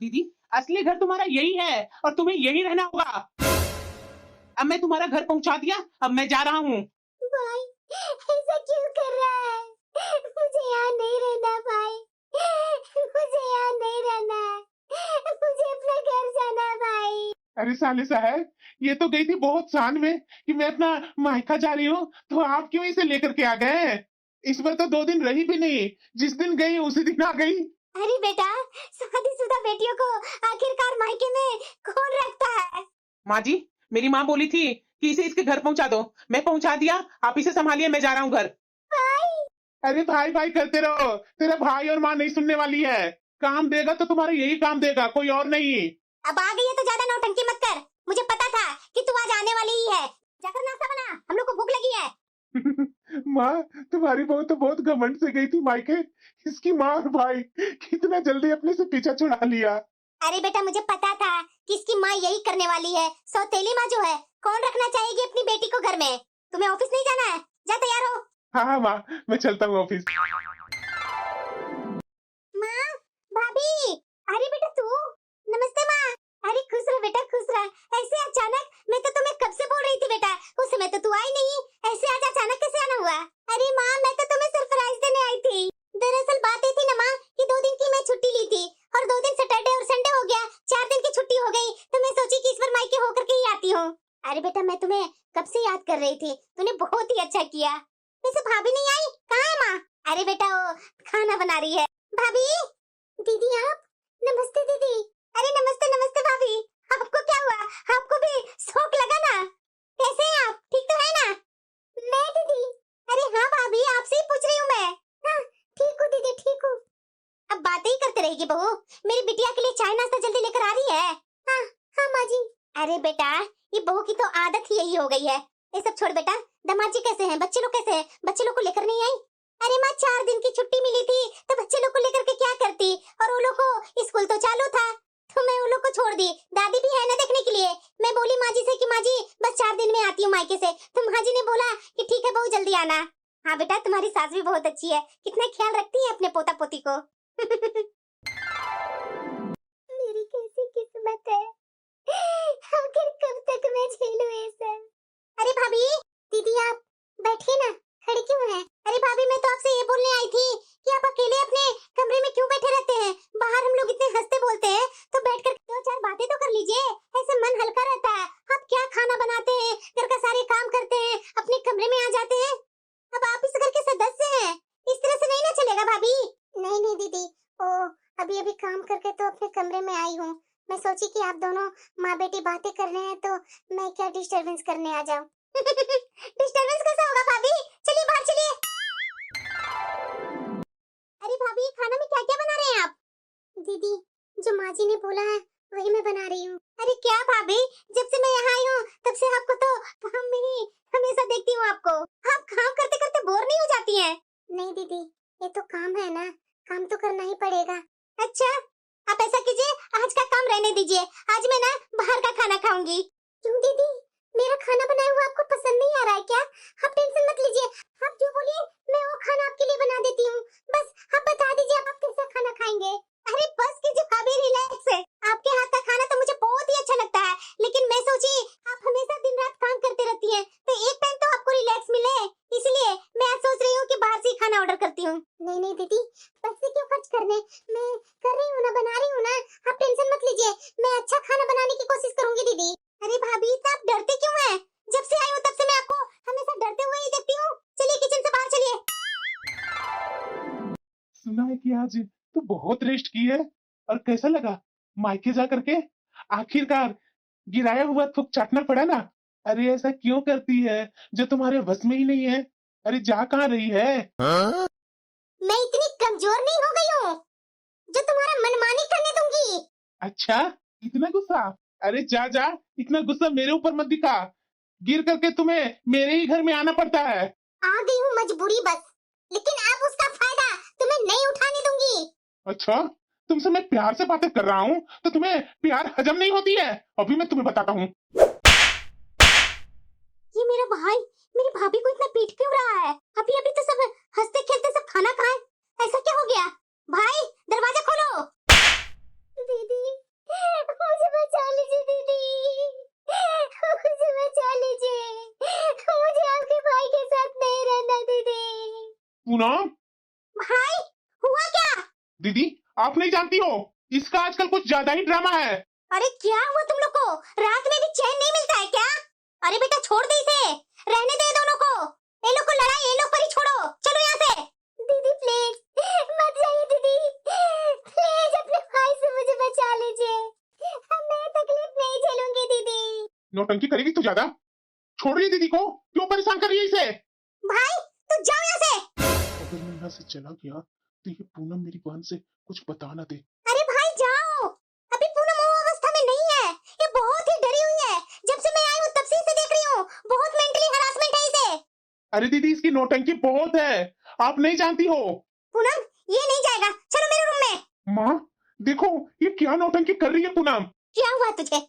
दीदी, असली घर तुम्हारा यही है और तुम्हें यही रहना होगा। अब मैं तुम्हारा घर पहुंचा दिया, अब मैं जा रहा हूँ। भाई ऐसा क्यों कर रहा है? मुझे यहाँ नहीं रहना भाई, मुझे यहाँ नहीं रहना, मुझे अपने घर जाना भाई। अरे साले साहब, ये तो गई थी बहुत शान में कि मैं अपना मायका जा रही हूँ, तो आप क्यों इसे लेकर के आ गए? इस बार तो 2 दिन रही भी नहीं, जिस दिन गई उसी दिन आ गई। अरे बेटा, शादीशुदा बेटियों को आखिरकार मायके में कौन रखता है? माँ जी, मेरी माँ बोली थी कि इसे इसके घर पहुंचा दो, मैं पहुंचा दिया, आप इसे संभालिए, मैं जा रहा हूँ घर। भाई अरे भाई भाई करते रहो, तेरा भाई और माँ नहीं सुनने वाली है। काम देगा तो तुम्हारा यही काम देगा, कोई और नहीं। अब आ गई है तो ज्यादा नौटंकी मत कर, मुझे पता था कि तू आज आने वाली ही है। जाकर नाश्ता बना, हम लोग को भूख लगी है। माँ, तुम्हारी बहू तो बहुत घमंड से गई थी मायके। इसकी माँ और भाई कितना जल्दी अपने से पीछा छुड़ा लिया। अरे बेटा, मुझे पता था कि इसकी माँ यही करने वाली है। सौतेली माँ जो है, कौन रखना चाहेगी अपनी बेटी को घर में? तुम्हें ऑफिस नहीं जाना है? जा तैयार हो। हाँ हाँ माँ, मैं चलता हूँ ऑफिस। माँ, भाभी, अरे बेटा तू, नमस्ते माँ। अरे खुश रह बेटा, खुश रह। ऐसे अचानक, मैं तो तुम्हें कब से बोल रही थी बेटा, उस समय तो तू आई नहीं, ऐसे आज अचानक कैसे आना हुआ? अरे माँ, मैं तो तुम्हें सरप्राइज देने आई थी। दरअसल बात ये थी ना माँ कि 2 दिन की मैं छुट्टी ली थी और 2 दिन सैटरडे और संडे हो गया, 4 दिन की छुट्टी हो गई, तो मैं सोची कि इस बार मायके होकर के ही आती हूँ। अरे बेटा, मैं तुम्हें कब से याद कर रही थी, तूने बहुत ही अच्छा किया। वैसे भाभी नहीं आई, कहाँ है माँ? अरे बेटा, वो खाना बना रही है। भाभी, दीदी आप, नमस्ते दीदी। अरे नमस्ते नमस्ते भाभी, आपको क्या हुआ? आपको भी शौक लगा ना? कैसे हैं आप, ठीक तो है ना? मैं दीदी, अरे हाँ भाभी, आपसे ही पूछ रही हूँ मैं। हाँ ठीक हूँ दीदी, ठीक हूँ। अब बातें ही करते रहेगी बहू, मेरी बिटिया के लिए चाय नाश्ता जल्दी लेकर आ रही है। हाँ हाँ माँ जी। अरे बेटा, ये बहू की तो आदत ही यही हो गई है। ये सब छोड़ बेटा, दामाद जी कैसे हैं, बच्चे लोग कैसे हैं? बच्चे लोग को लेकर नहीं आई? अरे माँ, 4 दिन की छुट्टी मिली थी तो बच्चे लोग को लेकर के क्या करती, और वो लोग को स्कूल तो चालू था तो मैं उन लोग को छोड़ दी। दादी भी है ना देखने के लिए। मैं बोली माँ जी से कि माँ जी बस 4 दिन में आती हूँ मायके से, तो माँ जी ने बोला कि ठीक है बहू, जल्दी आना। हाँ बेटा, तुम्हारी सास भी बहुत अच्छी है, कितना ख्याल रखती है अपने पोता पोती को। मेरी कैसी किस्मत है, आखिर कब तक मैं झेलूं ये सब? अरे भाभी, दीदी आप बैठिए ना, खड़ी क्यों हैं? अरे भाभी, मैं तो आपसे ये बोलने आई थी कि आप अकेले अपने कमरे में क्यों बैठे रहते हैं? बाहर हम लोग इतने हंसते बोलते हैं, तो बैठकर 2-4 बातें तो कर लीजिए, ऐसे मन हल्का रहता है। आप क्या खाना बनाते हैं, घर का सारे काम करते हैं, अपने कमरे में आ जाते हैं। अब आप इस घर के सदस्य हैं, इस तरह से नहीं ना चलेगा भाभी। नहीं नहीं दीदी, ओ अभी अभी काम करके तो अपने कमरे में आई हूँ। मैं सोची कि आप दोनों माँ बेटी बातें कर रहे हैं तो मैं क्या डिस्टरबेंस करने आ जाऊं। डिस्टरबेंस कैसा होगा भाभी? चलिए बाहर चलिए। अरे भाभी, खाना में क्या क्या बना रहे हैं आप? दीदी, जो माँ जी ने बोला है वही मैं बना रही हूँ। अरे क्या भाभी, जब से मैं यहाँ आई हूँ तब से आपको तो काम में ही हमेशा देखती हूँ आपको। आप काम करते करते बोर नहीं हो जाती हैं? नहीं दीदी, ये तो काम है ना, काम तो करना ही पड़ेगा। अच्छा, आप ऐसा कीजिए, आज का काम रहने दीजिए, आज मैं ना बाहर का खाना खाऊंगी। क्यों दीदी, मेरा खाना बनाया हुआ आपको पसंद नहीं आ रहा है क्या? आप टेंशन मत लीजिए, आप जो बोलिए मैं वो खाना आपके लिए बना देती हूँ। बस आप बता दीजिए आप कैसा खाना खाएंगे। अरे बस कीजिए भाभी, रिलैक्स है। आपके हाथ का खाना तो मुझे बहुत ही अच्छा लगता है, लेकिन मैं सोची आप हमेशा दिन रात काम करते रहती हैं, तो एक टाइम तो आपको रिलैक्स मिले, इसलिए मैं आज सोच रही हूँ कि बाहर से ही खाना ऑर्डर करती हूँ। नहीं नहीं दीदी, पैसे क्यों खर्च करने, मैं कर रही हूँ ना, बना रही हूँ ना, आप टेंशन मत लीजिए, मैं अच्छा खाना बनाने की कोशिश करूंगी दीदी। अरे भाभी, आप डरते क्यों हैं? जब से आई हूँ तब से मैं आपको हमेशा डरते हुए ही देखती हूँ। चलिए किचन से बाहर चलिए। सुना है कि आज तू बहुत रेस्ट की है, और कैसा लगा मायके जा करके? आखिरकार गिराया हुआ थूक चाटना पड़ा ना? अरे ऐसा क्यों करती है जो तुम्हारे बस में ही नहीं है? अरे जा कहाँ रही है? मैं इतनी कमजोर नहीं हो गई हूँ जो तुम्हारा मनमानी करने दूंगी। अच्छा, इतना गुस्सा? अरे जा जा, इतना गुस्सा मेरे ऊपर मत दिखा, गिर करके तुम्हें मेरे ही घर में आना पड़ता है। आ गई हूँ मजबूरी बस, लेकिन अब उसका फायदा तुम्हें नहीं उठाने दूंगी। अच्छा, तुमसे मैं प्यार से बातें कर रहा हूँ तो तुम्हें प्यार हजम नहीं होती है? अभी मैं तुम्हें बताता हूँ। ये मेरा भाई मेरी भाभी को इतना पीट क्यों रहा है? अभी अभी तो सब हंसते खेलते सब खाना खाए, ऐसा क्या हो गया? भाई दरवाजा खोलो। दीदी पूनम भाई हुआ क्या? दीदी, आप नहीं जानती हो, इसका आजकल कुछ ज्यादा ही ड्रामा है। अरे क्या हुआ तुम लोग को? रात में भी चैन नहीं मिलता है क्या? अरे बेटा छोड़ दे इसे, रहने दे दोनों को। ये लोग को लड़ाई ये लोग पर ही छोड़ो, चलो यहाँ से। दीदी प्लीज मत जाइए दीदी, प्लीज अपने भाई से मुझे बचा लीजिए, मैं तकलीफ नहीं झेलूंगी दीदी। नौटंकी करेगी तू ज्यादा, छोड़ रही है दीदी को, क्यों परेशान कर रही है इसे? भाई तू जाओ यहाँ से। अगर मैं यहाँ से चला गया तो ये पूनम मेरी बहन से कुछ बता ना दे। अरे भाई जाओ, अभी पूनम वो अवस्था में नहीं है, ये बहुत ही डरी हुई है। जब से मैं आई हूँ तब से इसे देख रही हूँ, बहुत मेंटली हरासमेंट है इसे। अरे दीदी, इसकी नौटंकी बहुत है, आप नहीं जानती हो। पूनम ये नहीं जाएगा, चलो मेरे रूम में। माँ देखो, ये क्या नौटंकी कर रही है पूनम। क्या हुआ तुझे?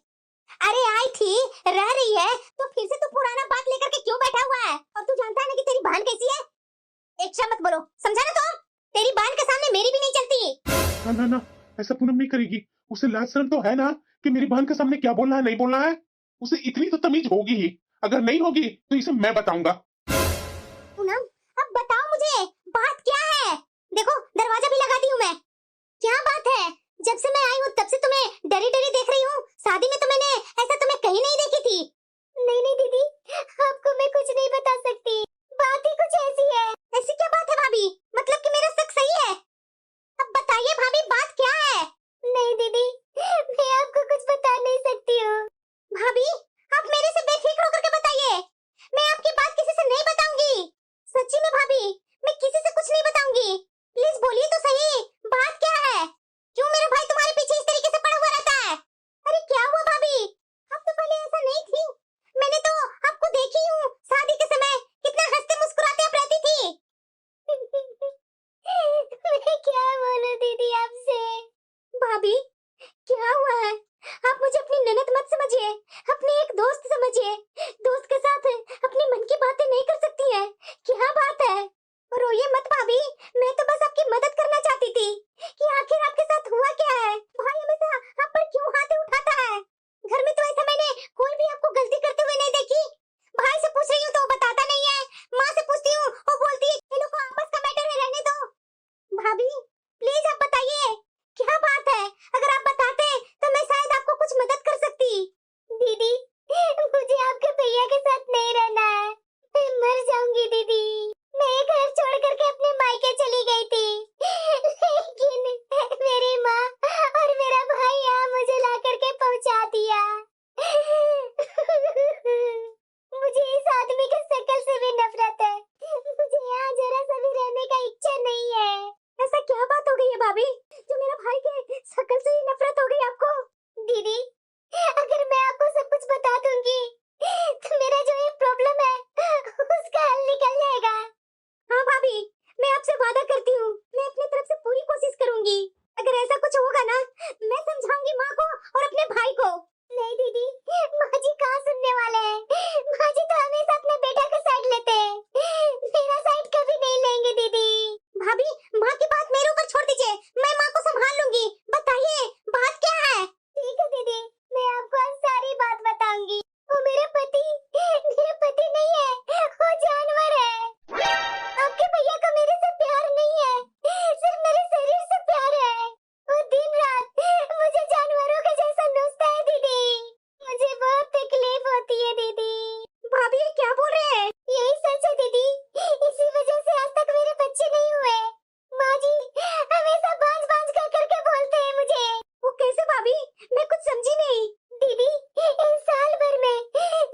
अरे आई थी, रह रही है तो फिर से तू पुराना बात लेकर के क्यों बैठा हुआ है? और तू जानता है ना कि तेरी बहन कैसी है? एक शब्द मत बोलो, समझा ना? तुम तेरी बहन के सामने मेरी भी नहीं चलती। ना ना ना, ऐसा पूनम नहीं करेगी। उसे लाज शर्म तो है ना कि मेरी बहन के सामने क्या बोलना है नहीं बोलना है। उसे इतनी तो तमीज होगी ही, अगर नहीं होगी तो इसे मैं बताऊंगा। पूनम अब बताओ मुझे बात क्या है? देखो दरवाजा भी लगा दी हूँ मैं। क्या बात है? जब से मैं आई हूँ तब से तुम्हें डरी डरी देख रही हूँ। शादी में तो मैंने ऐसा तुम्हें कहीं नहीं देखी थी। नहीं नहीं दीदी, आपको मैं कुछ नहीं बता सकती, बात ही कुछ ऐसी है। ऐसी क्या बात है भाभी? मतलब कि मेरा शक सही है? अब बताइए भाभी बात क्या है? नहीं दीदी, मैं आपको कुछ बता नहीं सकती हूँ। भाभी आप मेरे से बेफिक्र होकर के बताइए, मैं आपकी बात किसी से नहीं बताऊंगी। सच्ची में भाभी, मैं किसी से कुछ नहीं बताऊंगी। प्लीज बोलिए तो सही, बात क्या है? क्यों मेरा भाई तुम्हारे पीछे इस तरीके से पड़ा हुआ रहता है? अरे क्या हुआ भाभी? आप तो पहले ऐसा नहीं थी, मैंने तो आपको देखी हूँ शादी के समय, कितना हंसते मुस्कुराते आप रहती थी। मैं क्या बोलूं दीदी आपसे? भाभी क्या हुआ है? आप मुझे अपनी ननद मत समझिए, अपनी एक दोस्त समझिए। दोस्त के साथ अपनी मन की बातें नहीं कर सकती है? क्या बात है? रोइए मत भाभी, मैं तो बस आपकी मदद करना चाहती थी कि आखिर आपके साथ हुआ क्या है। भाई हमेशा आप पर क्यों हाथ उठाता है? घर में तो ऐसा मैंने कोई भी आपको गलती करते हुए नहीं देखी। भाई से पूछ रही हूँ तो वो बताता नहीं है, माँ से पूछती हूँ वो बोलती है इन लोगों को आपस का मैटर है, रहने दो। भाभी प्लीज आप बताइए क्या बात है? अगर आप बताते तो मैं शायद आपको कुछ मदद कर सकती। दीदी मुझे आपके भैया के साथ नहीं रहना है, मैं मर जाऊंगी दीदी। मैं घर छोड़ करके अपने मायके चली गई थी, लेकिन मेरी माँ और मेरा भाई यहाँ मुझे ला करके पहुँचा दिया। मुझे इस आदमी के शक्ल से भी नफरत है, मुझे यहाँ जरा सा भी रहने का इच्छा नहीं है। ऐसा क्या बात हो गई है भाभी, जो मेरा भाई के शक्ल से ही नफरत हो गई आपको? दीदी अगर मैं आपको सब कुछ बता दूंगी तो मेरा जो ये प्रॉब्लम है उसका हल निकल जाएगा। हाँ भाभी, मैं आपसे वादा करती हूँ, मैं अपनी तरफ से पूरी कोशिश करूंगी। अगर ऐसा कुछ होगा ना, मैं समझाऊंगी माँ को और अपने भाई को। नहीं दीदी, माँ जी कहाँ सुनने वाले हैं? माँ जी तो हमेशा अपने बेटा का साइड लेते हैं, मेरा साइड कभी नहीं लेंगे दीदी। भाभी माँ की बात मेरे ऊपर छोड़ दीजिए, मैं माँ को संभाल लूंगी। बताइए बात क्या है? ठीक है दीदी, मैं आपको आज सारी बात बताऊंगी। वो मेरा पति नहीं है, वो जानवर है। आपके भैया को मेरे से प्यार नहीं है, सिर्फ मेरे शरीर से प्यार है। वो दिन रात मुझे जानवरों के जैसा नोचता है दीदी, मुझे बहुत तकलीफ होती है दीदी। भाभी ये क्या बोल रहे हैं? यही सच है दीदी, इसी वजह से आज तक मेरे बच्चे नहीं हुए। माँ जी हमेशा बांझ बांझ कर करके बोलते हैं मुझे। वो कैसे भाभी, मैं कुछ समझी नहीं। दीदी इस साल भर में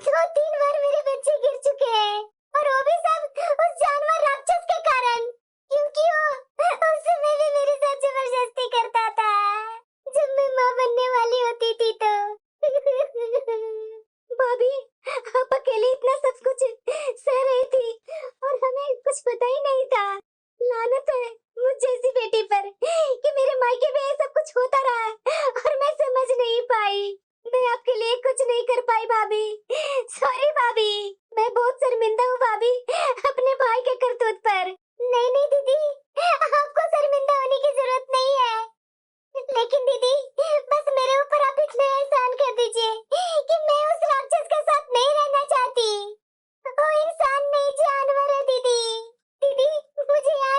2-3 बार मेरे बच्चे गिर चुके हैं, और वो भी सब उस जानवर राक्षस के कारण, क्योंकि वो उस समय भी मेरे साथ जबरदस्ती करता था जब मैं माँ बनने वाली होती थी तो। भाभी आप अकेले इतना सब कुछ सह रही थी और हमें कुछ पता ही नहीं था। लानत है मुझ जैसी बेटी पर कि मेरे मायके में ये सब कुछ होता रहा और मैं समझ नहीं पाई। मैं आपके लिए कुछ नहीं कर पाई भाभी, सॉरी भाभी, मैं बहुत शर्मिंदा हूँ भाभी अपने भाई के करतूत पर। नहीं नहीं दीदी, आपको शर्मिंदा होने की जरूरत नहीं है, लेकिन दीदी बस मेरे ऊपर आप इतना एहसान कर दीजिए कि मैं उस राक्षस के साथ नहीं रहना चाहती। वो इंसान नहीं जानवर है दीदी। दीदी मुझे यहाँ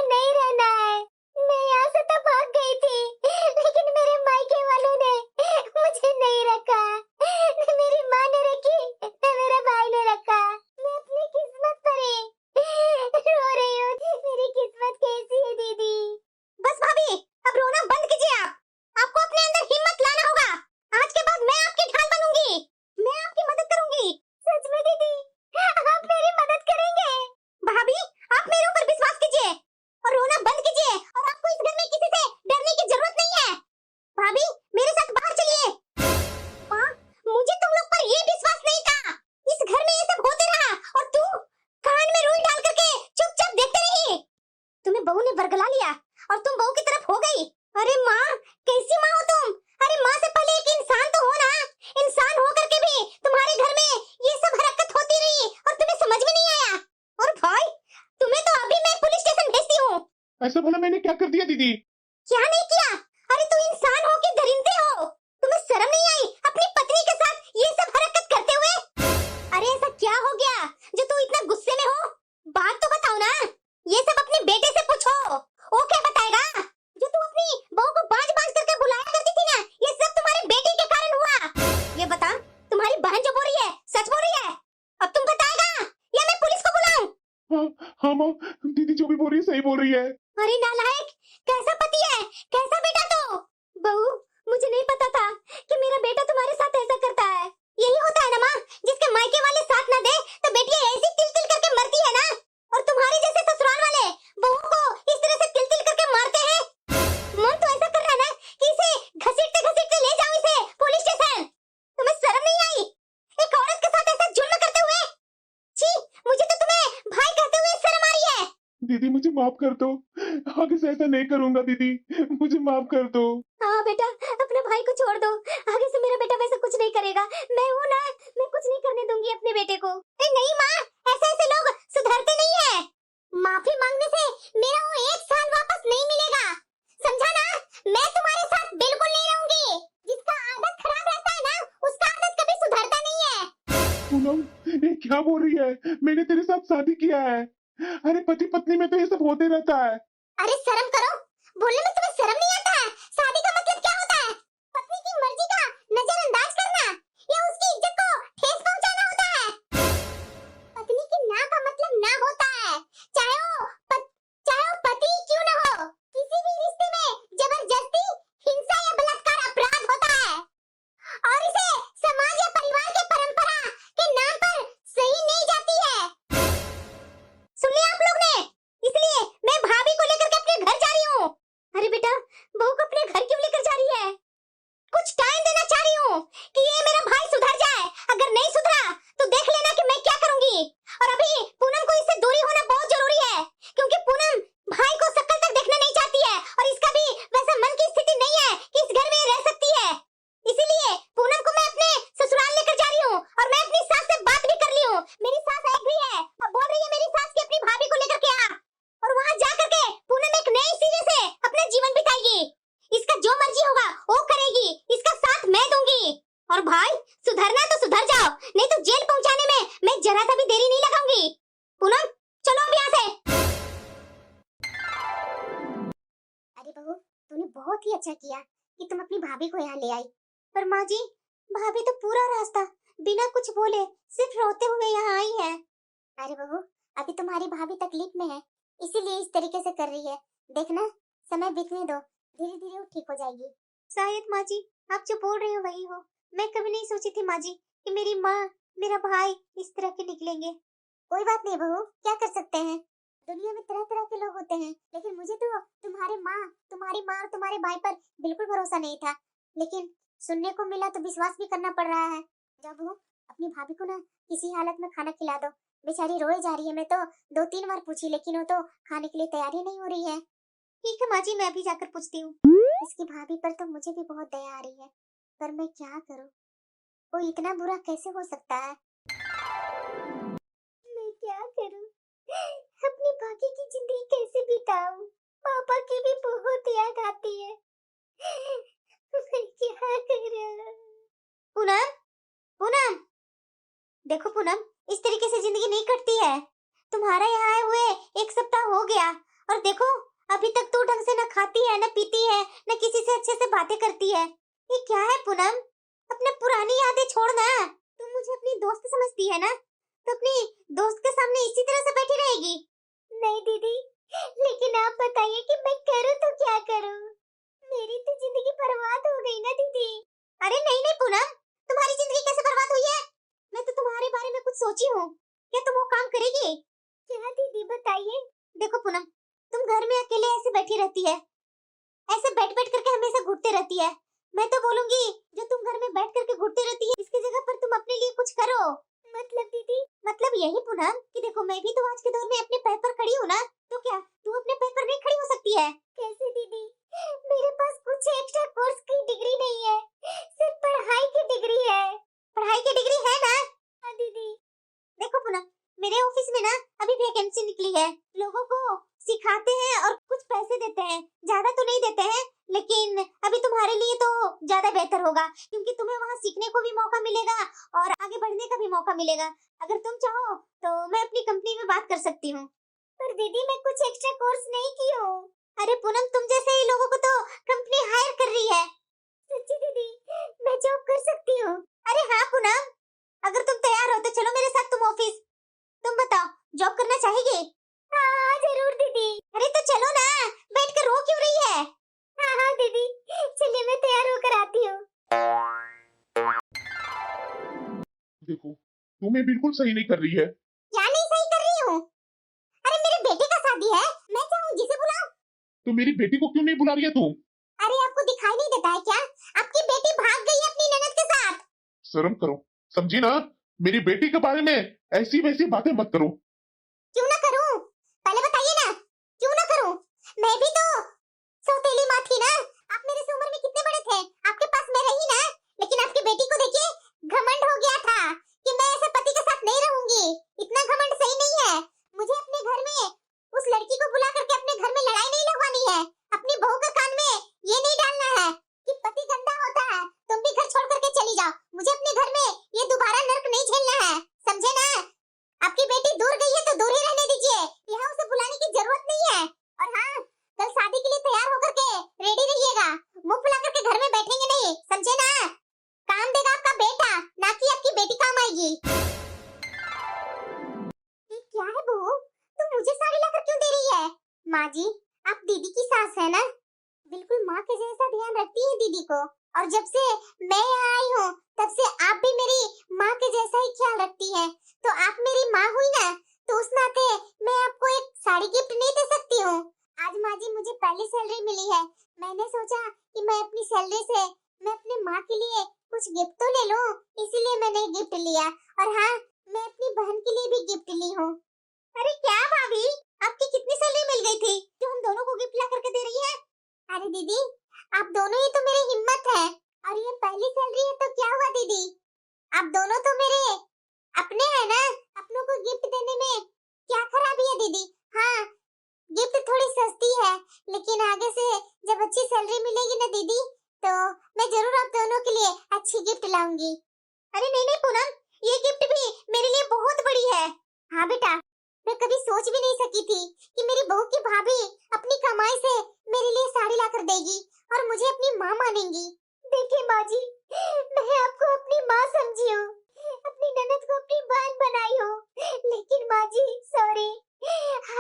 ऐसा भला मैंने क्या कर दिया दीदी? क्या नहीं किया? अरे तू इंसान हो कि दरिंदे हो? तुम्हें शर्म नहीं आई अपनी पत्नी के साथ ये सब हरकत करते हुए? अरे ऐसा क्या हो गया जो तू इतना गुस्से में हो? बात तो बताओ ना। ये सब अपने बेटे से पूछो, वो क्या बताएगा? जो तू अपनी बहू को बाज बाज करके बुलाया करती थी ना, ये सब तुम्हारे बेटे के कारण हुआ। ये बता, तुम्हारी बहन जो बोल रही है सच बोल रही है? अब तुम बताएगा या मैं पुलिस को बुलाऊं? हाँ माँ, दीदी जो भी बोल रही है सही बोल रही है। अरे नालायक, कैसा पति है, कैसा बेटा तू? बहू, मुझे नहीं पता था कि मेरा बेटा तुम्हारे साथ ऐसा करता है। यही होता है ना माँ, जिसके मायके वाले साथ ना दे तो बेटियां ऐसी तिल तिल करके मरती है ना। और तुम्हारे जैसे ससुराल वाले बहू को इस तरह से तिल तिल करके मारते हैं। मन तो ऐसा कर रहा है ना कि इसे घसीटते घसीटते ले जाओ इसे पुलिस स्टेशन। तुम्हें शर्म नहीं आई एक औरत के साथ ऐसा जुल्म करते हुए? छी, मुझे तो तुम्हें भाई कहते हुए शर्म आ रही है। दीदी मुझे माफ कर दो, आगे से ऐसा नहीं करूंगा दीदी, मुझे माफ कर दो। हाँ बेटा, अपने भाई को छोड़ दो। आगे से मेरा बेटा वैसा कुछ नहीं करेगा। मैं हूँ ना, मैं कुछ नहीं करने दूंगी अपने बेटे को। नहीं माँ, ऐसे ऐसे लोग सुधरते नहीं है। माफी मांगने से मेरा वो 1 साल वापस नहीं मिलेगा, समझा ना? मैं तुम्हारे साथ बिल्कुल नहीं रहूंगी। जिसका आदत खराब रहता है ना, उसका आदत कभी सुधरता नहीं है। पूनम, ये क्या बोल रही है? मैंने तेरे साथ शादी किया है। अरे पति पत्नी में तो ये सब होते रहता है। अरे शर्म करो, बोलने में तुम्हें शर्म नहीं आता है? शादी का मतलब क्या होता है? पत्नी की मर्जी का नजरअंदाज करना या उसकी इज्जत को ठेस पहुंचाना होता है। पत्नी की ना का मतलब ना होता है, चाहे वो पति क्यों ना हो। किसी भी रिश्ते में जबरदस्ती, हिंसा या बलात्कार अपराध होता है और इसे समाज या परिवार के परंपरा के नाम पर सही नहीं जाती है। सुन लिया आप लोग ने? इसलिए मैं भाभी को लेकर के अपने घर जा रही हूँ। अरे बेटा, बहू को अपने घर क्यों लेकर जा रही है? कुछ टाइम देना चाह रही हूँ कि ये मेरा भाई सुधर जाए। अगर नहीं सुधरा तो देख लेना कि मैं क्या करूंगी। और अभी पूनम को इससे दूरी होना बहुत जरूरी है, क्योंकि पूनम भाई को शक्ल तक देखना नहीं चाहती है और इसका भी वैसा मन की स्थिति नहीं है कि इस घर में रह सकती है। इसीलिए पूनम को मैं अपने ससुराल लेकर जा रही हूँ और मैं अपनी सास से बात भी कर ली हूँ। मेरी सास एग्री है और बोल रही है मेरी सास की अपनी भाभी को लेकर के आ, और वहाँ जा करके पूनम एक नए सिरे से अपना जीवन बिताएगी। इसका जो मर्जी होगा वो करेगी, इसका साथ मैं दूंगी। और भाई, सुधरना तो सुधर जाओ, नहीं तो जेल पहुंचाने में मैं जरा सा भी देरी नहीं लगाऊंगी। पूनम, चलो अब यहाँ से। अरे बहू, तूने बहुत ही अच्छा किया कि तुम अपनी भाभी को यहाँ ले आई। पर माँ जी, भाभी तो पूरा रास्ता बिना कुछ बोले सिर्फ रोते हुए यहाँ आई है। अरे बहू, अभी तुम्हारी भाभी तकलीफ में है, इसीलिए इस तरीके से कर रही है। देखना, समय बीतने दो, धीरे धीरे वो ठीक हो जाएगी। शायद माँ जी आप जो बोल रहे हो वही हो। मैं कभी नहीं सोची थी माँ जी कि मेरी माँ, मेरा भाई इस तरह के निकलेंगे। कोई बात नहीं बहू, क्या कर सकते हैं। दुनिया में तरह तरह के लोग होते हैं, लेकिन मुझे तो तुम्हारी माँ और तुम्हारे भाई पर बिल्कुल भरोसा नहीं था। लेकिन सुनने को मिला तो विश्वास भी करना पड़ रहा है। जाओ बहू, अपनी भाभी को ना किसी हालत में खाना खिला दो। बेचारी रोए जा रही है। मैं तो 2-3 बार पूछी, लेकिन वो तो खाने के लिए तैयार ही नहीं हो रही है। ठीक है माँ जी, मैं अभी जाकर पूछती हूँ। इसकी भाभी पर तो मुझे भी बहुत दया आ रही है, पर मैं क्या करूँ? वो इतना बुरा कैसे हो सकता है? मैं क्या करूँ? अपनी बाकी की जिंदगी कैसे बिताऊं? पापा की भी बहुत याद आती है। मैं क्या करूँ? पूनम, पूनम, देखो पूनम, इस तरीके से जिंदगी नहीं कटती है। तुम्हारा यहाँ आए हुए 1 सप्ताह हो गया और देखो अभी तक तू ढंग से न खाती है, न पीती है, न किसी से अच्छे से बातें करती है। ये क्या है पूनम? अपने पुरानी यादें छोड़ ना। तुम मुझे अपनी दोस्त समझती है ना, तो अपनी दोस्त के सामने इसी तरह से बैठी रहेगी? नहीं दीदी, लेकिन आप बताइए कि मैं करूँ तो क्या करूँ? मेरी तो जिंदगी बर्बाद हो गई ना दीदी। अरे नहीं नहीं पूनम, तुम्हारी जिंदगी कैसे बर्बाद हुई है? मैं तो तुम्हारे बारे में कुछ सोची हूँ। क्या तुम वो काम करेगी? क्या दीदी बताइए। देखो पूनम, तुम घर में अकेले ऐसे बैठी रहती है, ऐसे बैठ बैठ करके हमेशा घुटते रहती है। मैं तो बोलूंगी जो तुम घर में बैठ करके घुटती रहती है, इसकी जगह पर तुम अपने लिए कुछ करो। मतलब दीदी? मतलब यही पूनम कि देखो मैं भी तो आज के दौर में अपने पैर पर खड़ी हूँ ना, तो क्या तू अपने पैर पर नहीं खड़ी हो सकती है? कैसे दीदी? मेरे पास कुछ एक्स्ट्रा कोर्स की डिग्री नहीं है, सिर्फ पढ़ाई की डिग्री है। पढ़ाई की डिग्री है ना? हाँ दीदी। देखो पूनम, मेरे ऑफिस में ना अभी वैकेंसी निकली है, लोगों को सिखाते हैं और कुछ पैसे देते हैं, ज्यादा तो नहीं देते हैं, लेकिन अभी तुम्हारे लिए तो ज्यादा बेहतर होगा क्योंकि तुम्हें वहाँ सीखने को भी मौका मिलेगा और आगे बढ़ने का भी मौका मिलेगा। अगर तुम चाहो तो मैं अपनी कंपनी में बात कर सकती हूँ। पर दीदी मैं कुछ एक्स्ट्रा कोर्स नहीं की हूँ। अरे पूनम, तुम जैसे ही लोगों को तो कंपनी हायर कर रही है। सच्ची दीदी, मैं जॉब कर सकती हूँ। अरे हाँ पूनम, अगर तुम तैयार हो तो चलो मेरे साथ तुम ऑफिस। तुम बताओ, जॉब करना चाहेगी? हाँ जरूर दीदी। अरे तो चलो ना, बैठ कर रो क्यों रही है? हाँ हाँ दीदी, चलिए मैं तैयार होकर आती हूँ। देखो, तुम्हें बिल्कुल सही नहीं कर रही है। क्या नहीं सही कर रही हूँ? अरे मेरे बेटे का शादी है, मैं चाहूँ जिसे बुलाऊं। तो मेरी बेटी को क्यों नहीं बुला रही है तुम? अरे आपको दिखाई नहीं देता है क्या? आपकी बेटी भाग गई है अपनी ननद के साथ। शर्म करो, समझी ना? मेरी बेटी के बारे में ऐसी वैसी बातें मत करो। क्यों ना करूं? पहले बताइए ना, क्यों ना करूं? मैं भी तो सौतेली माँ थी ना। आप मेरे से उम्र में कितने बड़े थे? आपके पास मैं रही ना। लेकिन आपकी बेटी को देखिए, घमंड हो गया था कि मैं ऐसे पति के साथ नहीं रहूंगी। इतना घमंड सही नहीं है। मुझे अपने घर में उस लड़की को बुला करके अपने घर में लड़ाई नहीं लगवानी है। अपनी बहू के कान में ये नहीं डालना है कि पति गंदा होता है, तुम भी घर छोड़ करके चली जाओ। मुझे अपने घर में ये दोबारा नर्क नहीं झेलना है, समझे ना? आपकी बेटी दूर गई है तो दूर ही रहने दीजिए, यहाँ उसे बुलाने की जरूरत नहीं है। और हाँ, कल शादी के लिए तैयार होकर के रेडी रहिएगा। मुंह फुला करके घर में बैठेंगे नहीं, समझे ना? काम देगा आपका बेटा, ना कि आपकी बेटी काम आएगी। ये क्या है बहू, तुम मुझे साड़ी लाकर क्यों दे रही है? माँ जी, आप दीदी की सास है ना? बिल्कुल माँ के जैसा ध्यान रखती है दीदी को। और जब से मैं यहाँ आई हूँ तब से आप भी मेरी माँ के जैसा ही ख्याल रखती है। तो आप मेरी माँ हुई ना, तो उस नाते मैं आपको एक साड़ी गिफ्ट नहीं दे सकती हूँ। आज माँ जी मुझे पहली सैलरी मिली है, मैंने सोचा कि मैं अपनी सैलरी से मैं अपनी माँ के लिए कुछ गिफ्ट तो ले लूँ, इसीलिए मैंने गिफ्ट लिया। और हाँ, मैं अपनी बहन के लिए भी गिफ्ट ली हूँ। अरे क्या भाभी, आपकी कितनी सैलरी मिल गई थी जो हम दोनों को गिफ्ट ला करके दे रही है? अरे दीदी, आप दोनों ही तो मेरी हिम्मत है। और ये पहली सैलरी है तो क्या हुआ दीदी, आप दोनों तो मेरे अपने हैं ना। अपनों को गिफ्ट देने में क्या खराबी है दीदी? हाँ, गिफ्ट थोड़ी सस्ती है, लेकिन आगे से जब अच्छी सैलरी मिलेगी ना दीदी, तो मैं जरूर आप दोनों के लिए अच्छी गिफ्ट लाऊंगी। अरे नहीं नहीं पूनम, ये गिफ्ट भी मेरे लिए बहुत बड़ी है। हाँ बेटा, मैं कभी सोच भी नहीं सकी थी कि मेरी बहू की भाभी अपनी कमाई से मेरे लिए साड़ी लाकर देगी और मुझे अपनी माँ मानेंगी। देखिए माँ जी, मैं आपको अपनी माँ समझी हूँ, अपनी ननद को अपनी बहन बनाई हूँ, लेकिन माँ जी सॉरी,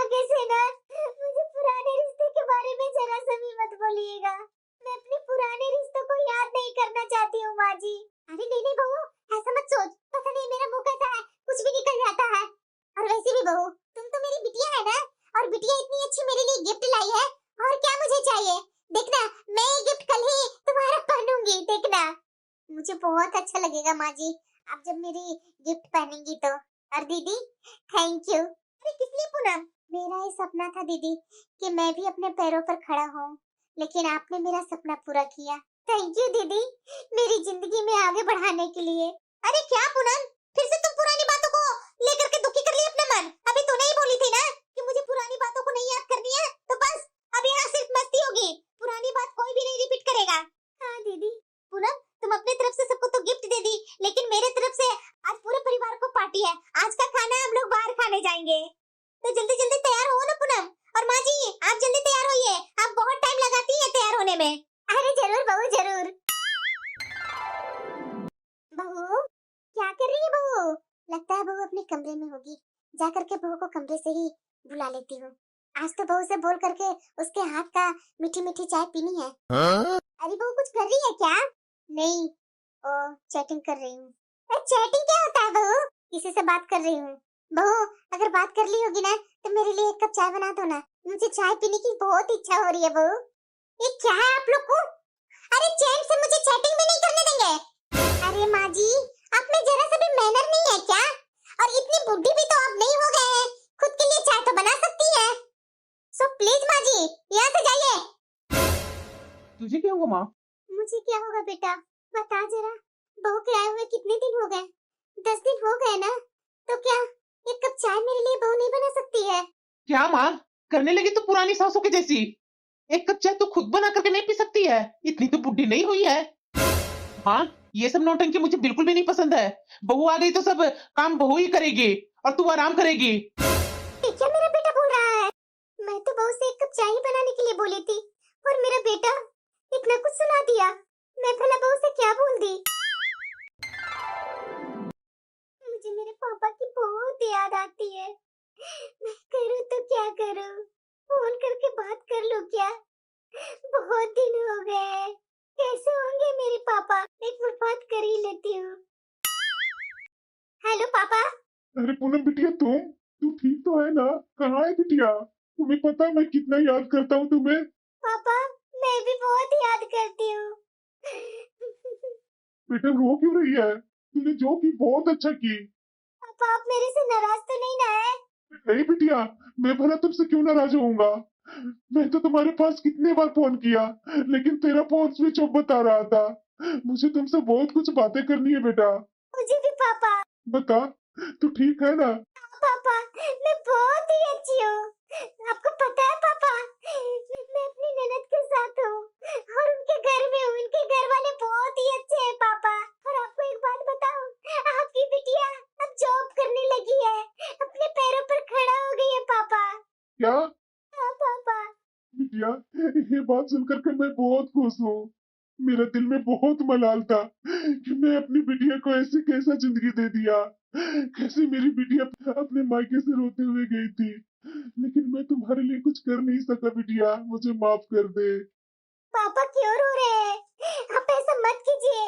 आगे से ना मुझे पुराने रिश्ते के बारे में जरा सा भी मत बोलिएगा। मैं अपने पुराने रिश्तों को याद नहीं करना चाहती हूँ माँ जी। अरे नहीं नहीं बहू, ऐसा मत सोच, पता नहीं मेरा मुंह कैसा है, कुछ भी निकल जाता है। और वैसे भी बहू, तुम तो मेरी बिटिया है ना, और बिटिया इतनी अच्छी मेरे लिए गिफ्ट लाई है, और क्या मुझे चाहिए? देखना, मैं ये गिफ्ट कल ही तुम्हारा पहनूंगी, देखना। मुझे बहुत अच्छा लगेगा माँ जी, आप जब मेरी गिफ्ट पहनेंगी तो। और दीदी थैंक यू। अरे किस लिए पूनम? मेरा ये सपना था दीदी कि मैं भी अपने पैरों पर खड़ा हूँ, लेकिन आपने मेरा सपना पूरा किया। थैंक यू दीदी, मेरी जिंदगी में आगे बढ़ाने के लिए। अरे क्या पूनम, फिर से तुम पुरानी बातों को लेकर के दुखी कर ली अपना मन? अभी तो नहीं बोली थी ना कि मुझे पुरानी बातों को नहीं याद करनी है, तो बस अब यहाँ सिर्फ मस्ती होगी, पुरानी बात कोई भी नहीं रिपीट करेगा। हाँ दीदी। पूनम, तुम अपने तरफ से सबको तो गिफ्ट दे दी, लेकिन मेरे तरफ से आज पूरे परिवार को पार्टी है। आज का खाना हम लोग बाहर खाने जाएंगे, तो जल्दी जल्दी तैयार हो ना पूनम। और माँ जी आप जल्दी तैयार होइए, आप बहुत टाइम लगाती हैं तैयार होने में। अरे जरूर बहू जरूर। बहू क्या कर रही है बहू? लगता है बहू अपने कमरे में होगी, जा करके बहू को कमरे से ही बुला लेती हूँ। आज तो बहू से बोल करके उसके हाथ का मीठी मीठी चाय पीनी है। अरे बहू कुछ कर रही है क्या? नहीं, ओ चैटिंग कर रही हूँ। चैटिंग क्या होता है बहू? किसी से बात कर रही हूँ। बहू अगर बात कर ली होगी ना तो मेरे लिए एक कप चाय बना दो ना, मुझे चाय पीने की बहुत इच्छा हो रही है बहू। ये क्या है आप लोग को? अरे चैन से मुझे चैटिंग भी नहीं करने देंगे? अरे माँ जी, आप में जरा सा भी मैनर नहीं है क्या? और इतनी बुढ़ी भी तो आप नहीं हो गए हैं, खुद के लिए चाय तो बना सकती है। सो प्लीज माँ जी यहाँ से जाइए। तुझे क्या हुआ माँ? मुझे क्या होगा बेटा, बता जरा। बहू के आए हुए कितने दिन हो गए? 10 दिन हो गए ना, तो क्या एक कप चाय मेरे लिए बहू नहीं बना सकती है? क्या माँ, करने लगी तो पुरानी सासू के जैसी। एक कप चाय तो खुद बना करके नहीं पी सकती है, इतनी तो बुढ़ी नहीं हुई है। हाँ, ये सब नौटंकी मुझे बिल्कुल भी नहीं पसंद है। बहू आ गई तो सब काम बहू ही करेगी और तू आराम करेगी। ये क्या मेरा बेटा बोल रहा है? मैं तो बहू से एक कप चाय ही बनाने के लिए बोली थी और मेरा बेटा इतना कुछ सुना दिया। मैं भला बहू से क्या बोल दी? मुझे मेरे पापा की बहुत याद आती है। मैं करूँ तो क्या करूँ? फोन करके बात कर लूँ क्या? बहुत दिन हो गए। कैसे होंगे मेरे पापा? एक बार बात कर ही लेती हूँ। हेलो पापा। अरे पूनम बिटिया, तू ठीक तो है ना? कहाँ है बिटिया? तुम्हें पता है मैं कितना याद करता हूँ तुम्हें। पापा मैं भी बहुत याद करती हूँ। बेटा रो क्यों रही है? तूने जो की बहुत अच्छा की। पापा आप मेरे से नाराज तो नहीं ना है? नहीं बिटिया, मैं भला तुमसे क्यों नाराज होऊंगा? मैं तो तुम्हारे पास कितने बार फोन किया, लेकिन तेरा फोन स्विच ऑफ बता रहा था। मुझे तुमसे बहुत कुछ बातें करनी है बेटा। मुझे भी पापा। बता, तू ठीक है ना? पापा मैं बहुत ही अच्छी हूँ। आपको पता है पापा, मैं अपनी ननद के साथ हूँ और उनके घर में हूँ। उनके घर वाले बहुत ही अच्छे हैं पापा। और आपको एक बात बताऊँ, आपकी बिटिया अब जॉब करने लगी है, अपने पैरों पर खड़ा हो गई है पापा। क्या हाँ पापा। बिटिया, ये बात सुनकर के मैं बहुत खुश हूँ। मेरा दिल में बहुत मलाल था कि मैं अपनी बिटिया को ऐसे कैसा जिंदगी दे दिया। कैसे मेरी बिटिया अपने मायके से रोते हुए गई थी, लेकिन मैं तुम्हारे लिए कुछ कर नहीं सका बिटिया, मुझे माफ कर दे। पापा क्यों रो रहे हैं? आप ऐसा मत कीजिए।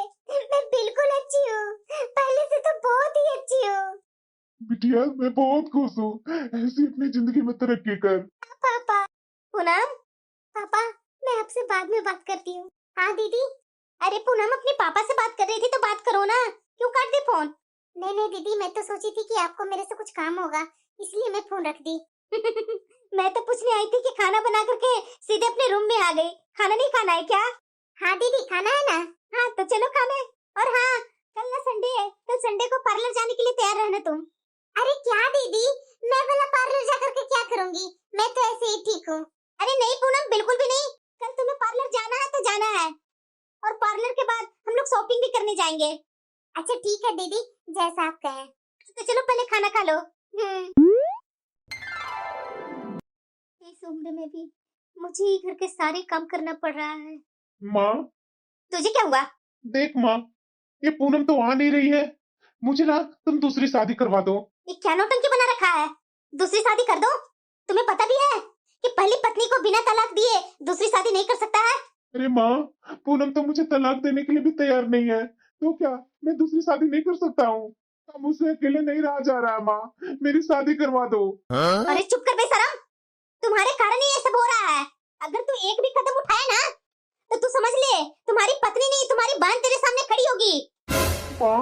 मैं बिल्कुल अच्छी हूँ, पहले से तो बहुत ही अच्छी हूँ। बिटिया मैं बहुत खुश हूँ, ऐसी अपनी जिंदगी में तरक्की कर। पापा। पूनम। पापा मैं आपसे बाद में बात करती हूँ। हाँ दीदी। अरे पूनम अपने पापा से बात कर रही थी तो बात करो ना, क्यों काट दी फोन? नहीं नहीं दीदी, मैं तो सोची थी कि आपको मेरे से कुछ काम होगा, इसलिए मैं फोन रख दी। मैं तो पूछने आई थी कि खाना बना करके सीधे अपने रूम में आ गई। खाना नहीं खाना है क्या? हाँ दीदी खाना है ना। हाँ तो चलो खाने। और हाँ, कल ना संडे है तो संडे को पार्लर जाने के लिए तैयार रहना तुम। अरे क्या दीदी, मैं भला पार्लर जा करके क्या करूंगी? मैं तो ऐसे ही ठीक हूँ। अरे नहीं पूनम, बिल्कुल भी नहीं। कल तुम्हें पार्लर जाना है तो जाना है, और पार्लर के बाद हम लोग शॉपिंग भी करने जाएंगे। अच्छा ठीक है दीदी, जैसा आप कहें। तो चलो पहले खाना खा लो। इस उम्र में भी मुझे ही घर के सारे काम करना पड़ रहा है। माँ, तुझे क्या हुआ? देख माँ, ये पूनम तो आ नहीं रही है। मुझे ना तुम दूसरी शादी करवा दो। ये क्या नौटंकी बना रखा है? दूसरी शादी कर दो? तुम्हें पता भी है कि पहली पत्नी को बिना तलाक दिए दूसरी शादी नहीं कर सकता है? अरे माँ, पूनम तो मुझे तलाक देने के लिए भी तैयार नहीं है, तो क्या मैं दूसरी शादी नहीं कर सकता हूँ? अब मुझसे अकेले नहीं रहा जा रहा है माँ, मेरी शादी करवा दो। अरे चुप कर बेशरम, तुम्हारे कारण ही ये सब हो रहा है। अगर तू एक भी कदम उठाए ना तो तू समझ ले तुम्हारी पत्नी नहीं, तुम्हारी बहन तेरे सामने खड़ी होगी। माँ,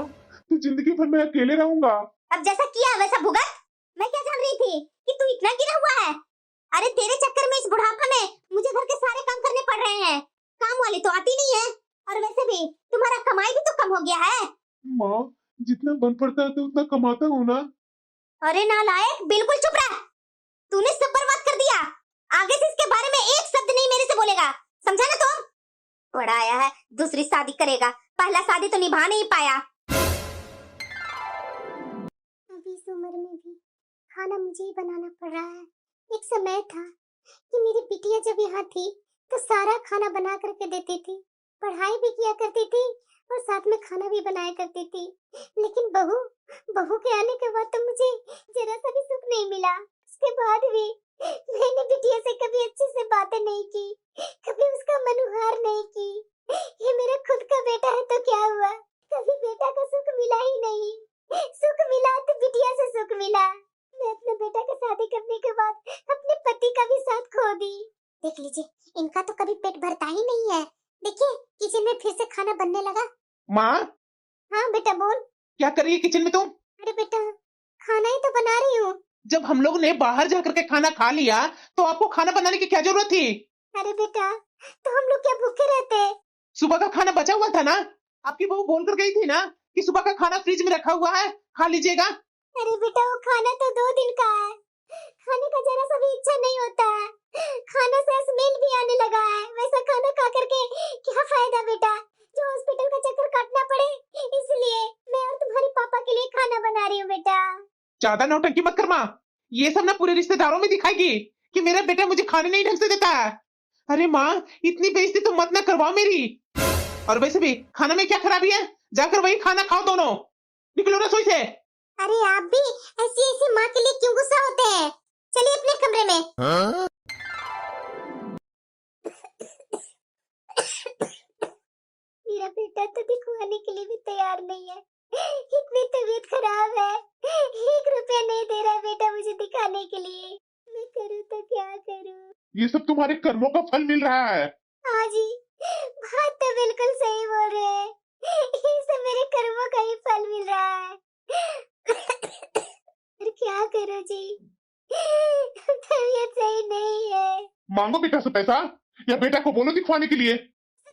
तो जिंदगी भर मैं अकेले रहूंगा। अब जैसा किया वैसा भुगत। मैं क्या जान रही थी कि तू इतना गिरा हुआ है? अरे तेरे चक्कर में इस बुढ़ापा में मुझे घर के सारे काम करने पड़ रहे हैं। काम वाली तो आती नहीं है, और वैसे भी तुम्हारा कमाई भी तो कम हो गया है। माँ, जितना बन पड़ता है तो उतना कमाता हूँ ना। अरे नालायक, बिल्कुल चुप रह। तूने सब बर्बाद कर दिया। आगे से इसके बारे में एक शब्द नहीं मेरे से बोलेगा, समझा ना तुम? बड़ा आया है दूसरी शादी करेगा, पहला शादी तो निभा नहीं पाया। अभी इस उम्र में भी खाना मुझे ही बनाना पड़ रहा है। एक समय था कि मेरी बिटिया जब यहाँ थी तो सारा खाना बना करके देती थी, पढ़ाई भी किया करती थी और साथ में खाना भी बनाया करती थी। लेकिन बहू के आने के बाद तो मुझे जरा सा भी सुख नहीं मिला। उसके बाद भी मैंने बिटिया से कभी अच्छे से बातें नहीं की, कभी उसका मनुहार नहीं की। ये मेरा खुद का बेटा है तो क्या हुआ, कभी बेटा का सुख मिला ही नहीं। सुख मिला तो बिटिया से सुख मिला। मैं अपने बेटा की शादी करने के बाद अपने पति का भी साथ खो दी। देख लीजिए, इनका तो कभी पेट भरता ही नहीं है। देखिए किचन में फिर से खाना बनने लगा। माँ, हाँ बेटा बोल। क्या कर रही है किचन में तुम? अरे बेटा खाना ही तो बना रही हूँ। जब हम लोग ने बाहर जा करके खाना खा लिया तो आपको खाना बनाने की क्या जरूरत थी? अरे बेटा तो हम लोग क्या भूखे रहते? सुबह का खाना बचा हुआ था ना, आपकी बहू बोल कर गई थी ना कि सुबह का खाना फ्रिज में रखा हुआ है, खा लीजिएगा। अरे बेटा वो खाना तो 2 दिन का है, खाने का जरा सा भी इच्छा नहीं होता है। खाना से स्मेल भी आने लगा है। वैसा खाना खा करके क्या फायदा बेटा, जो हॉस्पिटल का चक्कर काटना पड़े। इसलिए मैं और तुम्हारे पापा के लिए खाना बना रही हूँ बेटा। ज्यादा नौटंकी मत कर माँ। ये सब ना पूरे रिश्तेदारों में दिखाएगी कि मेरा बेटा मुझे खाने नहीं ढंग से देता है। अरे माँ, इतनी बेइज्जती तो मत ना करवाओ मेरी। और वैसे भी खाना में क्या खराबी है, जाकर वही खाना खाओ दोनों। निकलो रसोई से। अरे आप भी ऐसी ऐसी माँ के लिए क्यों गुस्सा होते हैं? चलिए अपने कमरे में। मेरा बेटा तो दिखवाने के लिए भी तैयार नहीं है। इतनी तबीयत खराब है, 1 रुपया नहीं दे रहा है बेटा मुझे दिखाने के लिए। मैं करूँ तो क्या करूँ? ये सब तुम्हारे कर्मों का फल मिल रहा है। हाँ जी, बात तो बिल्कुल सही बोल रहे हैं। ये सब मेरे कर्मों का ही फल मिल रहा है। पर क्या करूँ जी, तबीयत सही नहीं है। मांगो बेटा से पैसा, या बेटा को बोलो दिखवाने के लिए।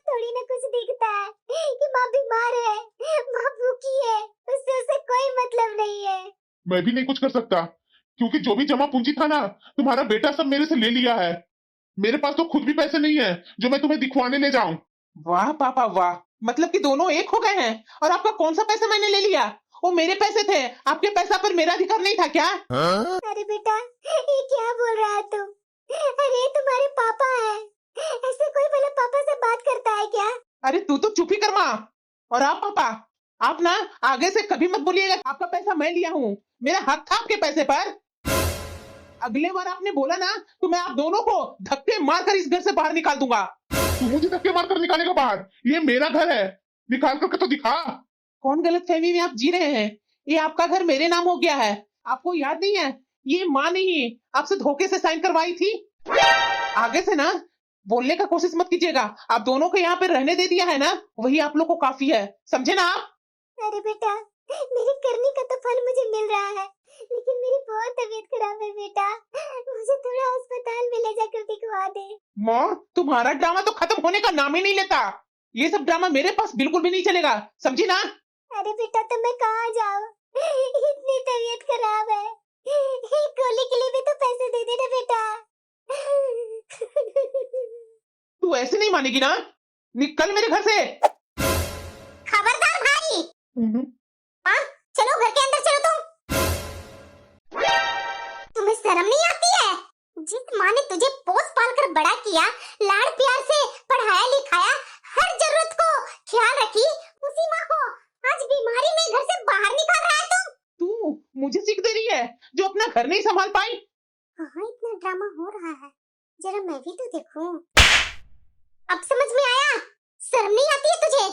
थोड़ी ना कुछ दिखता है कि माँ बीमार है, माँ भूखी है, उससे उसे कोई मतलब नहीं है। मैं भी नहीं कुछ कर सकता, क्योंकि जो भी जमा पूंजी था ना, तुम्हारा बेटा सब मेरे से ले लिया है। मेरे पास तो खुद भी पैसे नहीं है जो मैं तुम्हें दिखवाने ले जाऊं। वाह पापा वाह, मतलब कि दोनों एक हो गए हैं। और आपका कौन सा पैसा मैंने ले लिया? वो मेरे पैसे थे, आपके पैसा पर मेरा अधिकार नहीं था क्या? अरे बेटा, ये क्या बोल रहा है तुम? अरे ये तुम्हारे पापा है, ऐसे कोई भला पापा से बात करता है क्या? अरे तू तो चुप ही कर माँ। और आप पापा, आप ना आगे से कभी मत बोलिएगा आपका पैसा मैं लिया हूँ। मेरा हक था आपके पैसे पर। अगले बार आपने बोला ना तो मैं आप दोनों को धक्के मारकर इस घर से बाहर निकाल दूंगा। तू मुझे धक्के मारकर निकालेगा बाहर? ये मेरा घर है, निकाल करके तो दिखा। कौन गलतफहमी में आप जी रहे हैं? ये आपका घर मेरे नाम हो गया है, आपको याद नहीं है? ये माँ नहीं आपसे धोखे से साइन करवाई थी। आगे से ना बोलने का कोशिश मत कीजिएगा। आप दोनों को यहाँ पे रहने दे दिया है ना, वही आप लोग को काफी है, समझे ना आप? अरे बेटा, मेरी करनी का तो फल मुझे मिल रहा है, लेकिन मेरी बहुत तबीयत खराब है बेटा, मुझे थोड़ा अस्पताल में ले जाकर दिखवा दे। माँ, तुम्हारा ड्रामा तो खत्म होने का नाम ही नहीं लेता। ये सब ड्रामा मेरे पास बिल्कुल भी नहीं चलेगा, समझी ना? अरे बेटा, तो मैं कहाँ जाऊँ? इतनी तबीयत खराब है। एक गोली के लिए भी तो पैसे दे देना बेटा। तू ऐसे नहीं मानेगी ना, निकल मेरे घर से। खबरदार भाई। हाँ, चलो घर के अंदर चलो तुम। तुम्हें शर्म नहीं आती है? जिस माँ ने तुझे पोस पाल कर बड़ा किया, लाड़ प्यार से पढ़ाया लिखाया, हर जरूरत को ख्याल रखी, उसी माँ को आज बीमारी में घर से बाहर निकाल रहा है तुम। तू मुझे सीख दे रही है जो अपना घर नहीं संभाल पाई? हाँ, इतना ड्रामा हो रहा है, जरा मैं भी तो देखूं। अब समझ में आया? शर्म नहीं आती है तुझे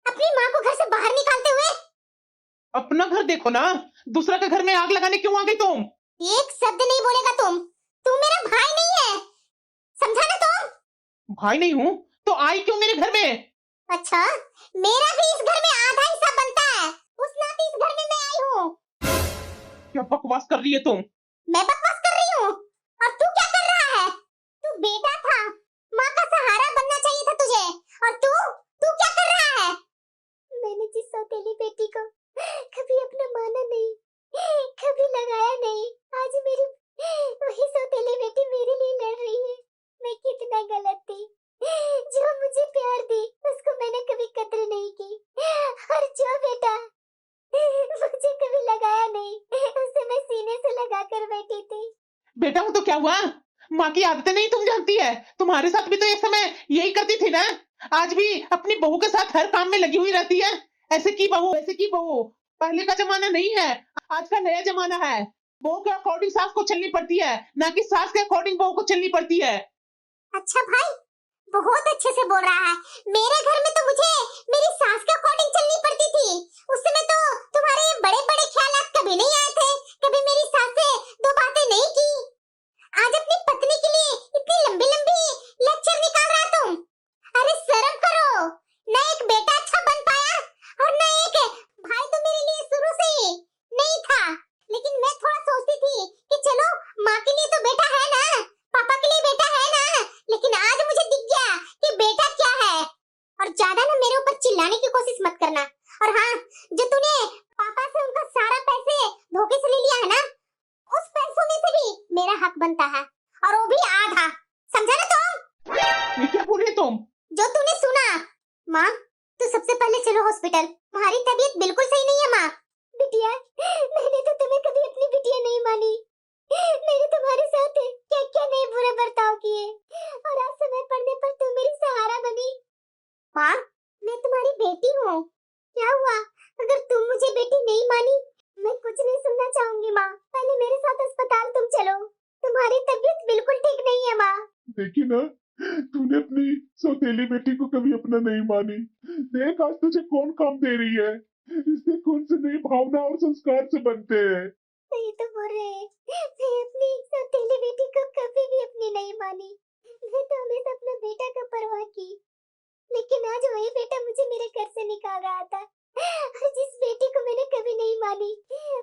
अपनी माँ को घर से बाहर निकालते हुए? अपना घर देखो ना, दूसरा के घर में आग लगाने क्यों आ गई तुम? एक शब्द नहीं बोलेगा तू मेरा भाई नहीं है, समझा ना तुम? भाई नहीं हूँ तो आई क्यों मेरे घर में? अच्छा, मेरा भी इस घर में आधा हिस्सा बनता है, उस नाते इस घर में मैं आई हूँ। क्या बकवास कर रही है तुम? मैं बकवास कर रही हूँ? और तू क्या कर रहा है? तू बेटा था, माँ का सहारा बनना चाहिए था तुझे, और तू क्या कर रहा है? मैंने जिस सौतेली बेटी को कभी अपना माना नहीं, कभी लगाया नहीं, आज मेरी वही सौतेली बेटी मेरे लिए लड़ रही है। मैं कितना गलत थी, जो मुझे प्यार दी उसको मैंने कभी कदर नहीं की, और जो बेटा मुझे कभी लगाया नहीं उसे मैं सीने से लगा कर बैठी थी। बेटा वो तो क्या हुआ, माँ की आदतें नहीं तुम जानती है। तुम्हारे साथ भी तो एक समय यही करती थी ना, आज भी अपनी बहू के साथ हर काम में लगी हुई रहती है। ऐसे की बहू ऐसे की बहू, पहले का जमाना नहीं है, आज का नया जमाना है। बहू के अकॉर्डिंग सास को चलनी पड़ती है, ना कि सास के अकॉर्डिंग बहू को चलनी पड़ती है। अच्छा भाई, बहुत अच्छे से बोल रहा है। मेरे घर में तो मुझे मेरी सास के अकॉर्डिंग चलनी पड़ती थी, उस समय तो तुम्हारे बड़े बड़े ख्यालात कभी नहीं आए थे, कभी मेरी सास से दो बातें नहीं की। आज अपनी पत्नी के लिए इतनी लंबी लंबी लेक्चर निकाल रहा तुम। अरे शर्म करो, न एक बेटा अच्छा बन पाया और न एक भाई तो मेरे लिए शुरू से ही नहीं था। लेकिन मैं थोड़ा सोचती थी कि चलो माँ के लिए तो बेटा है ना, पापा के लिए बेटा है ना, लेकिन आज मुझे दिख गया कि बेटा क्या है। और ज्यादा ना मेरे ऊपर चिल्लाने की कोशिश मत करना। और हाँ, जो तूने पापा से उनका सारा पैसे धोखे से ले लिया है ना, उस पैसों में से भी हक बनता है, और वो भी आधा। समझा ना तुम? ये क्या बोल रही तुम? जो तूने सुना। माँ, तू सबसे पहले चलो हॉस्पिटल। तुम्हारी तबीयत बिल्कुल सही नहीं है माँ। बिटिया, मैंने तो तुम्हें कभी अपनी बिटिया नहीं मानी। मैंने तुम्हारे साथ क्या क्या नहीं बुरे बर्ताव किए, और आज समय पड़ने पर तुम मेरी सहारा बनी। माँ, मैं तुम्हारी बेटी हूँ। क्या हुआ अगर तुम मुझे बेटी नहीं मानी? मैं कुछ नहीं सुनना चाहूंगी माँ। पहले मेरे साथ अस्पताल तुम चलो। तुम्हारी तबीयत बिल्कुल ठीक नहीं है माँ। देखी ना, तूने अपनी सौतेली बेटी को कभी अपना नहीं मानी। देख आज तुझे कौन काम दे रही है। इससे कौन से नई भावना और संस्कार से बनते हैं। सही तो बोल रहे हैं। मैं अपनी सौतेली बेटी को कभी भी अपनी नहीं मानी। मैं तो हमेशा अपने बेटा का परवाह की, लेकिन आज वही बेटा मुझे मेरे घर से निकाल रहा था। और जिस बेटी को मैंने कभी नहीं मानी,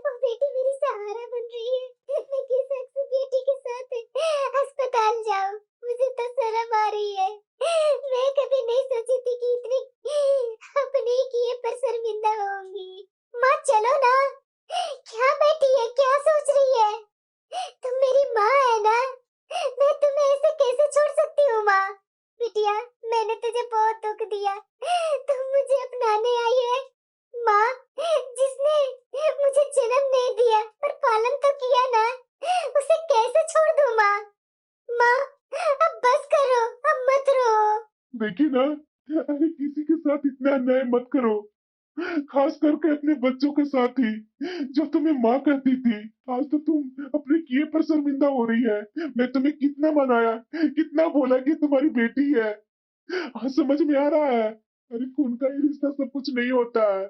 वो बेटी मेरी सहारा बन रही है। मैं किस हक से बेटी के साथ अस्पताल जाऊं? मुझे तो शर्म आ रही है। मैं कभी नहीं सोची थी कि इतनी अपने किए पर शर्मिंदा होंगी। माँ चलो ना। क्या बैठी है, क्या सोच रही है? तुम मेरी माँ है ना? मैं तुम्हें ऐसे कैसे छोड़ सकती हूँ माँ? बिटिया, मैंने तुझे बहुत दुख दिया। तुम मुझे अपनाने आई है। माँ, जिसने मुझे जन्म नहीं दिया पर पालन तो किया ना, उसे कैसे छोड़ दूँ माँ? माँ, अब बस करो, अब मत रो। देखी ना, अरे किसी के साथ इतना अन्याय मत करो, खास करके अपने बच्चों के साथ ही, जो तुम्हें माँ कहती थी। आज तो तुम अपने किए पर शर्मिंदा हो रही है। मैं तुम्हें कितना मनाया, कितना बोला कि तुम्हारी बेटी है। आज समझ में आ रहा है। अरे खून का ही रिश्ता सब कुछ नहीं होता है।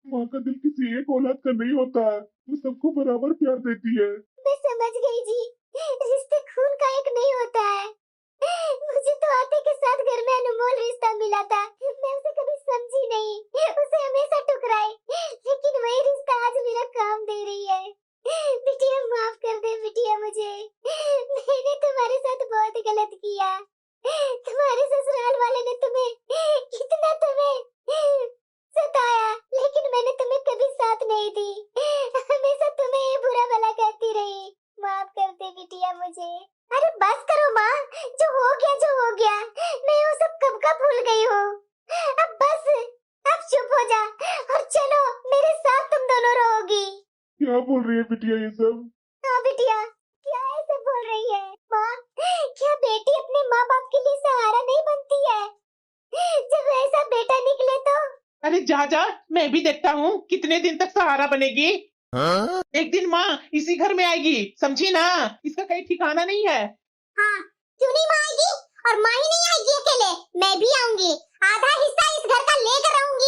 माँ का दिल किसी एक औलाद का नहीं होता है, वो सबको बराबर प्यार देती है। मैं समझ गई जी, रिश्ते खून का एक नहीं होता है। मुझे तो आते के साथ घर में अनमोल रिश्ता मिला था। मैं उसे कभी समझी नहीं, उसे हमेशा ठुकराई, लेकिन वही रिश्ता आज मेरा काम दे रही है। बिटिया माफ कर दे बिटिया मुझे। मैंने तुम्हारे साथ बहुत गलत किया। तुम्हारे ससुराल वाले ने कितना तुम्हें सताया, लेकिन मैंने तुम्हें कभी साथ नहीं दी। हमेशा तुम्हें ये बुरा भला कहती रही। माफ कर दे बिटिया मुझे। अरे बस करो माँ, जो हो गया। मैं वो सब कब का भूल गई हूँ। अब बस, अब चुप हो जा और चलो मेरे साथ तुम दोनों रहोगी। क्या बोल रही है बिटिया ये सब? हाँ बिटिया, क्या ऐसे बोल रही है? माँ, क्या बेटी अपने माँ बाप के लिए सहारा नहीं बनती है? जब ऐसा बेटा निकले तो। अरे जा जा, मैं भी देखता हूँ कितने दिन तक सहारा बनेगी। एक दिन माँ इसी घर में आएगी, समझी ना? इसका कहीं ठिकाना नहीं है। हाँ, क्यों नहीं माँ आएगी? और माँ ही नहीं आएगी अकेले, मैं भी आऊंगी। आधा हिस्सा इस घर का लेकर आऊंगी।